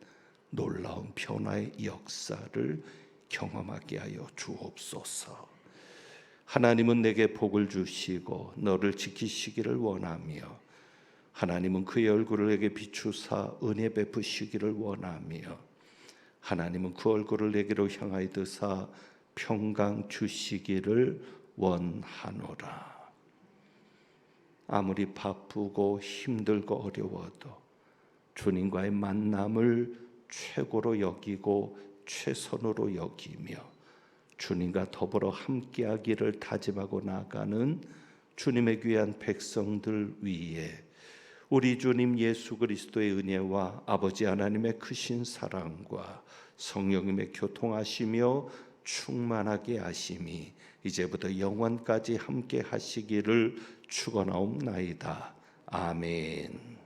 놀라운 변화의 역사를 경험하게 하여 주옵소서. 하나님은 내게 복을 주시고 너를 지키시기를 원하며, 하나님은 그의 얼굴을 내게 비추사 은혜 베푸시기를 원하며, 하나님은 그 얼굴을 내게로 향하여 드사 평강 주시기를 원하노라. 아무리 바쁘고 힘들고 어려워도 주님과의 만남을 최고로 여기고 최선으로 여기며 주님과 더불어 함께하기를 다짐하고 나가는 주님의 귀한 백성들 위에 우리 주님 예수 그리스도의 은혜와 아버지 하나님의 크신 사랑과 성령님의 교통하시며 충만하게 하심이 이제부터 영원까지 함께 하시기를 축원하옵나이다. 아멘.